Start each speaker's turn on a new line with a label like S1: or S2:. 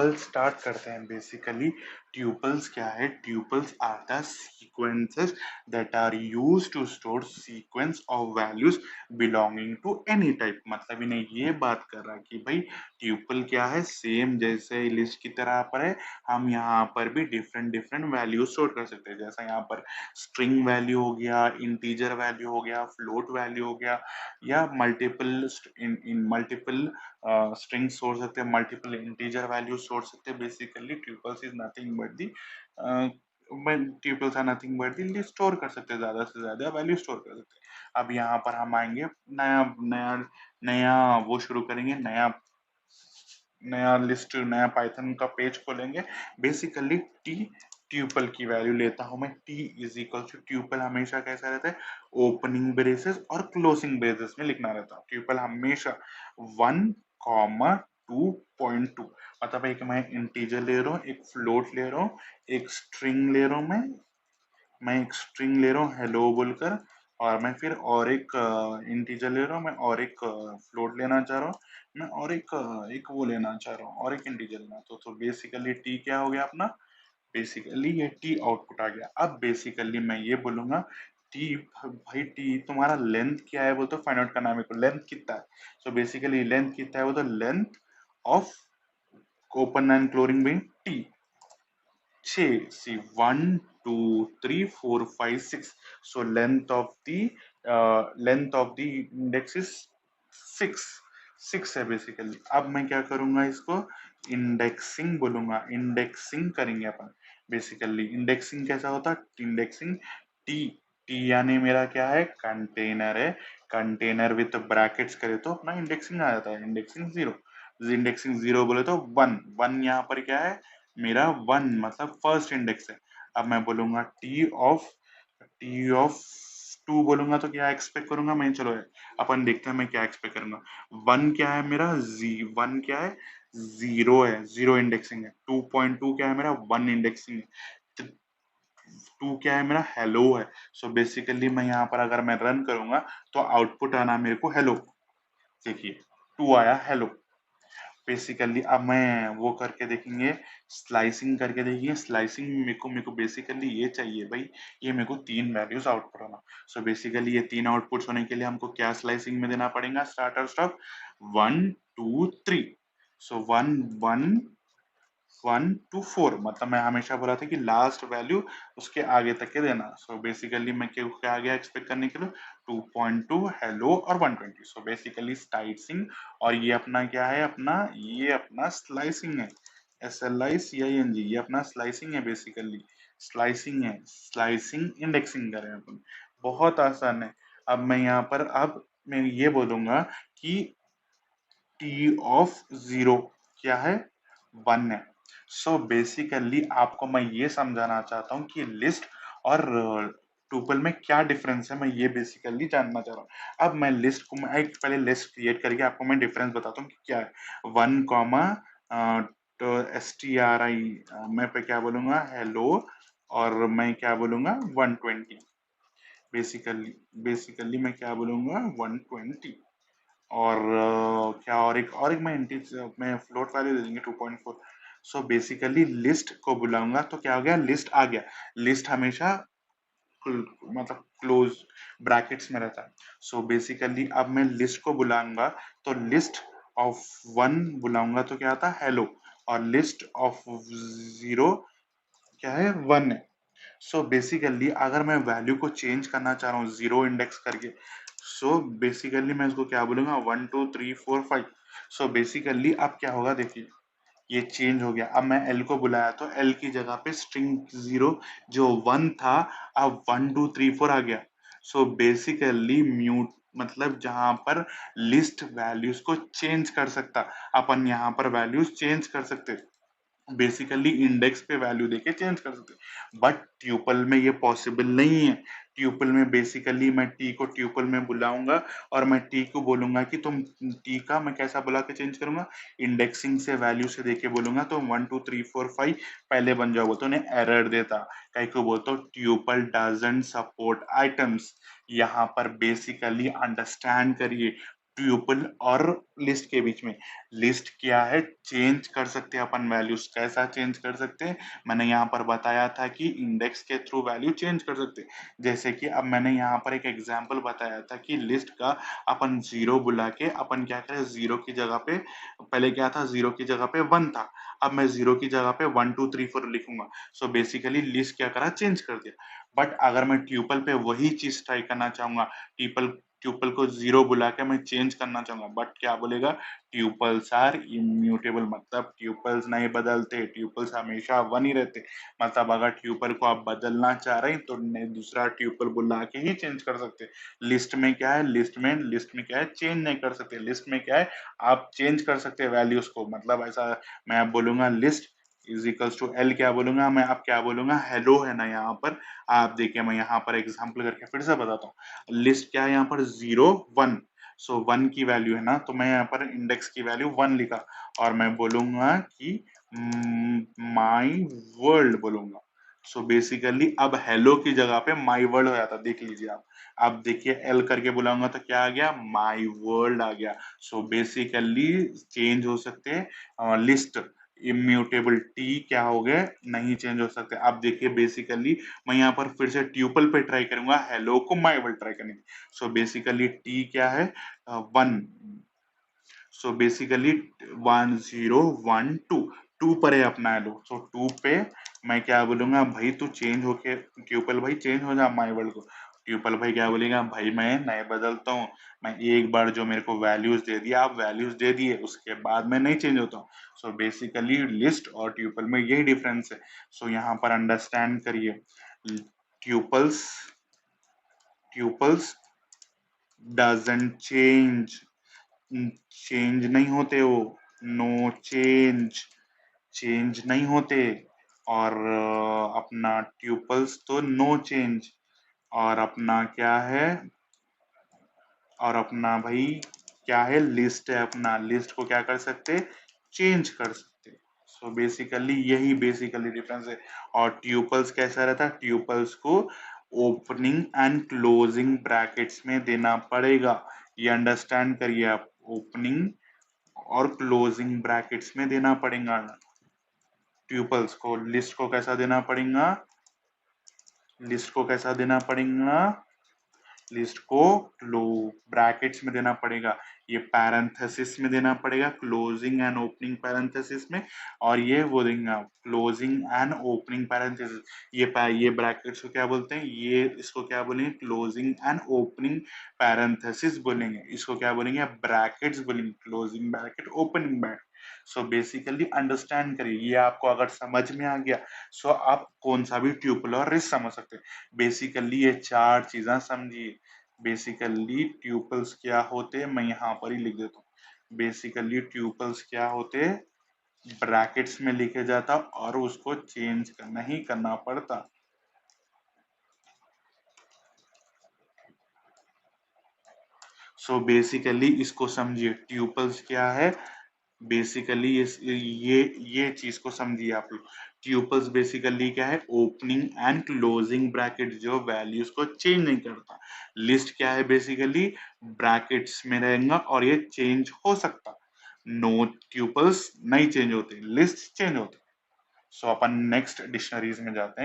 S1: Tuple start करते हैं। Basically tuples क्या है? Tuples are the sequences that are used to store sequence of values belonging to any type. मतलब इन्हें ये बात कर रहा है कि भाई ट्यूपल क्या है, सेम जैसे लिस्ट की तरह पर है, हम यहाँ पर भी डिफरेंट डिफरेंट वैल्यू स्टोर कर सकते हैं। जैसा यहाँ पर स्ट्रिंग वैल्यू हो गया, इंटीजर वैल्यू हो गया, फ्लोट वैल्यू हो गया, या मल्टीपल इन मल्टीपल स्ट्रिंग छोड़ सकते हैं, मल्टीपल इंटीजर वैल्यू छोड़ सकते हैं। Basically tuples is nothing but the tuples are nothing but the list स्टोर कर सकते हैं, ज्यादा से ज्यादा वैल्यू स्टोर कर सकते हैं। अब यहाँ पर हम आएंगे, नया नया नया वो शुरू करेंगे, नया नया लिस्ट, नया पाइथन का पेज खोलेंगे। बेसिकली टी ट्यूपल की वैल्यू लेता हूं मैं, T is equal to tuple हमेशा कैसा रहता है, ओपनिंग ब्रेसेस और क्लोजिंग ब्रेसेस में लिखना रहता है। ट्यूपल हमेशा 1,2.2, मतलब एक मैं इंटीजर ले रहा हूँ, एक फ्लोट ले रहा हूँ, एक स्ट्रिंग ले रहा हूँ, मैं एक स्ट्रिंग ले रहा हूँ हेलो बोलकर, और मैं फिर और एक इंटीजर ले रहा हूँ, मैं और एक फ्लोट लेना चाह रहा हूँ, मैं और एक वो लेना चाह रहा हूँ, और एक इंटीजर लेना। तो बेसिकली टी क्या हो गया अपना, बेसिकली ये टी आउटपुट आ गया। अब बेसिकली मैं ये बोलूंगा टी, भाई टी तुम्हारा लेंथ क्या है वो तो फाइंड आउट करना है मेरे को, लेंथ कितना है। सो बेसिकली लेंथ कितना है वो तो length of open and closing been T 6, see 1 2 3 4 5 6, so length of the index is 6 है बेसिकली। अब मैं क्या करूंगा, इसको इंडेक्सिंग बोलूंगा, इंडेक्सिंग करेंगे अपन। बेसिकली इंडेक्सिंग कैसा होता है, इंडेक्सिंग टी, टी यानी मेरा क्या है, कंटेनर है, कंटेनर विथ ब्रैकेट्स करे तो अपना इंडेक्सिंग आ जाता है, इंडेक्सिंग जीरो। इंडेक्सिंग जीरो बोले तो वन, वन यहाँ पर क्या है मेरा, वन मतलब फर्स्ट इंडेक्स है। अब मैं बोलूंगा टी ऑफ टू बोलूंगा तो क्या एक्सपेक्ट करूंगा मैं, चलो अपन देखते हैं मैं क्या एक्सपेक्ट करूंगा। वन क्या है मेरा, वन क्या है, जीरो है, जीरो इंडेक्सिंग है। 2.2 क्या है मेरा, वन इंडेक्सिंग है। टू क्या है मेरा, हेलो है। सो बेसिकली मैं यहाँ पर अगर मैं रन करूंगा तो आउटपुट आना मेरे को हेलो। देखिए टू आया हेलो। बेसिकली अब मैं वो करके देखेंगे, स्लाइसिंग करके देखेंगे। स्लाइसिंग मेरे को बेसिकली ये चाहिए भाई, ये मेरे को तीन वैल्यूज आउटपुट होना। सो बेसिकली ये तीन आउटपुट्स होने के लिए हमको क्या स्लाइसिंग में देना पड़ेगा, स्टार्टर स्टॉप 1 2 3। सो 1 1 1 2 4, मतलब मैं हमेशा बोला था कि लास्ट वैल्यू उसके आगे तक के देना। सो बेसिकली मैं क्या आ गया एक्सपेक्ट करने के लिए, 2.2 हेलो और 120। सो बेसिकली स्लाइसिंग, और ये अपना क्या है, अपना ये अपना स्लाइसिंग है, SLICING, ये अपना स्लाइसिंग है। बेसिकली स्लाइसिंग है, स्लाइसिंग इंडेक्सिंग करें अपन, बहुत आसान है। अब मैं यहाँ पर अब मैं ये बोलूंगा कि टी ऑफ जीरो क्या है, वन है। सो बेसिकली आपको मैं ये समझाना चाहता हूँ कि लिस्ट और टुपल में क्या डिफरेंस है, मैं ये बेसिकली जानना चाह रहा हूँ। अब मैं लिस्ट को, मैं एक पहले लिस्ट क्रिएट करके आपको मैं डिफरेंस बताता हूँ कि क्या है। वन कॉमा तो STRI, मैं पे क्या बोलूंगा, हेलो, और मैं क्या बोलूंगा 120। बेसिकली मैं क्या बोलूंगा 120, और क्या, और एक मैं फ्लोट वैल्यू दे देंगे 2.4। सो बेसिकली लिस्ट को बुलाऊंगा तो क्या हो गया, लिस्ट आ गया। लिस्ट हमेशा मतलब क्लोज ब्रैकेट्स में रहता है। सो बेसिकली अब मैं लिस्ट को बुलाऊंगा तो लिस्ट ऑफ वन बुलाऊंगा तो क्या आता है, हेलो, और लिस्ट ऑफ जीरो क्या है, वन है। सो बेसिकली अगर मैं वैल्यू को चेंज करना चाह रहा हूँ जीरो इंडेक्स करके, सो बेसिकली मैं इसको क्या बोलूंगा, 1 2 3 4 5। सो बेसिकली अब क्या होगा, देखिए ये चेंज हो गया। अब मैं एल को बुलाया तो एल की जगह पे स्ट्रिंग जीरो जो वन था, अब 1 2 3 4 आ गया। सो बेसिकली म्यूट मतलब जहां पर लिस्ट वैल्यूज को चेंज कर सकता, अपन यहाँ पर वैल्यूज चेंज कर सकते, बेसिकली इंडेक्स पे वैल्यू देके चेंज कर सकते हैं। बट ट्यूपल में ये पॉसिबल नहीं है। ट्यूपल में बेसिकली मैं टी को ट्यूपल में बुलाऊंगा और मैं टी को बोलूंगा कि तुम टी का मैं कैसा बुला के चेंज करूंगा, इंडेक्सिंग से वैल्यू से देके बोलूंगा तो 1 2 3 4 5 पहले बन जाओ, तो उन्हें एरर देता। कहीं को बोलते हो ट्यूपल डजंट सपोर्ट आइटम्स। यहाँ पर बेसिकली अंडरस्टैंड करिए, ट्यूपल और लिस्ट के बीच में। लिस्ट क्या है, चेंज कर सकते हैं अपन वैल्यूज। कैसा चेंज कर सकते हैं, मैंने यहाँ पर बताया था कि इंडेक्स के थ्रू वैल्यू चेंज कर सकते हैं। जैसे कि अब मैंने यहाँ पर एक एग्जांपल बताया था कि लिस्ट का अपन जीरो बुला के अपन क्या करें, जीरो की जगह पे, पहले क्या था, जीरो की जगह पे वन था, अब मैं जीरो की जगह पे 1 2 3 4 लिखूंगा। सो बेसिकली लिस्ट क्या करा, चेंज कर दिया। बट अगर मैं ट्यूपल पे वही चीज ट्राई करना चाहूंगा, ट्यूपल ट्यूपल को जीरो बुला के मैं चेंज करना चाहूंगा, बट क्या बोलेगा, ट्यूपल्स आर इम्यूटेबल, मतलब ट्यूपल्स नहीं बदलते, ट्यूपल्स हमेशा वन ही रहते। मतलब अगर ट्यूपल को आप बदलना चाह रहे हैं तो दूसरा ट्यूपल बुला के ही चेंज कर सकते। लिस्ट में क्या है, लिस्ट में क्या है, चेंज नहीं कर सकते। लिस्ट में क्या है, आप चेंज कर सकते हैं वैल्यूज को। मतलब ऐसा मैं आप बोलूंगा list is equals to L, क्या बोलूंगा मैं, अब क्या बोलूंगा, हेलो है ना यहाँ पर। आप देखिए मैं यहाँ पर एग्जांपल करके फिर से बताता हूँ। लिस्ट क्या है यहाँ पर, 0 1, सो 1 की वैल्यू है ना, तो मैं यहाँ पर इंडेक्स की वैल्यू 1 लिखा, और मैं बोलूंगा कि माई वर्ल्ड बोलूंगा। सो बेसिकली अब हेलो की जगह पे माई वर्ल्ड हो जाता, देख लीजिए आप। अब देखिए एल करके बुलाऊंगा तो क्या आ गया, माई वर्ल्ड आ गया। सो बेसिकली चेंज हो सकते हैं लिस्ट, इम्यूटेबल टी क्या हो गए, नहीं चेंज हो सकते। अब देखिए बेसिकली मैं यहाँ पर फिर से ट्यूपल पे ट्राई करूंगा, हेलो को माई वर्ल्ड ट्राई करने की। सो बेसिकली टी क्या है, 1, सो बेसिकली 1 0 1 2, टू पर है अपना हेलो। सो टू पे मैं क्या बोलूंगा, भाई तू चेंज होके, ट्यूपल भाई चेंज हो जा माई वर्ल्ड को। ट्यूपल भाई क्या बोलेगा, भाई मैं नहीं बदलता हूँ, मैं एक बार जो मेरे को वैल्यूज दे दिया, आप वैल्यूज दे दिए, उसके बाद मैं नहीं चेंज होता हूँ। सो बेसिकली लिस्ट और ट्यूपल में यही डिफरेंस है। सो यहाँ पर अंडरस्टैंड करिए, tuples tuples doesn't change, change नहीं होते वो, नो चेंज, चेंज नहीं होते। और अपना ट्यूपल्स तो नो चेंज, और अपना क्या है, और अपना भाई क्या है, लिस्ट है अपना, लिस्ट को क्या कर सकते, चेंज कर सकते। सो बेसिकली यही बेसिकली डिफरेंस है। और ट्यूपल्स कैसा रहता है, ट्यूपल्स को ओपनिंग एंड क्लोजिंग ब्रैकेट्स में देना पड़ेगा। ये अंडरस्टैंड करिए आप, ओपनिंग और क्लोजिंग ब्रैकेट्स में देना पड़ेगा ट्यूपल्स को। लिस्ट को कैसा देना पड़ेगा, लिस्ट को कैसा देना पड़ेगा, लिस्ट को लो ब्रैकेट्स में देना पड़ेगा, ये पैरेंथेसिस में देना पड़ेगा, क्लोजिंग एंड ओपनिंग पैरेंथेसिस में। और ये वो देंगे क्लोजिंग एंड ओपनिंग पैरेंथेसिस, ये ब्रैकेट्स को क्या बोलते हैं, ये इसको क्या बोलेंगे, क्लोजिंग एंड ओपनिंग पैरेंथेसिस बोलेंगे। इसको क्या बोलेंगे, ब्रैकेट्स बोलेंगे, closing bracket, opening bracket. So basically understand करिए, ये आपको अगर समझ में आ गया, सो आप कौन सा भी ट्यूपल और रिस्ट समझ सकते हैं। बेसिकली ये चार चीजें समझिए। बेसिकली ट्यूपल्स क्या होते, मैं यहाँ पर ही लिख देता हूँ। बेसिकली ट्यूपल्स क्या होते, ब्रैकेट्स में लिखे जाता और उसको चेंज नहीं करना पड़ता। सो बेसिकली इसको समझिए, ट्यूपल्स क्या है, बेसिकली ये चीज को समझिए आप लोग। ट्यूपल्स बेसिकली क्या है, ओपनिंग एंड क्लोजिंग ब्रैकेट जो वैल्यूज को चेंज नहीं करता। लिस्ट क्या है, बेसिकली ब्रैकेट्स में रहेगा और ये चेंज हो सकता। नो, ट्यूपल्स नहीं चेंज होते, लिस्ट चेंज होते। सो अपन नेक्स्ट डिक्शनरीज में जाते हैं।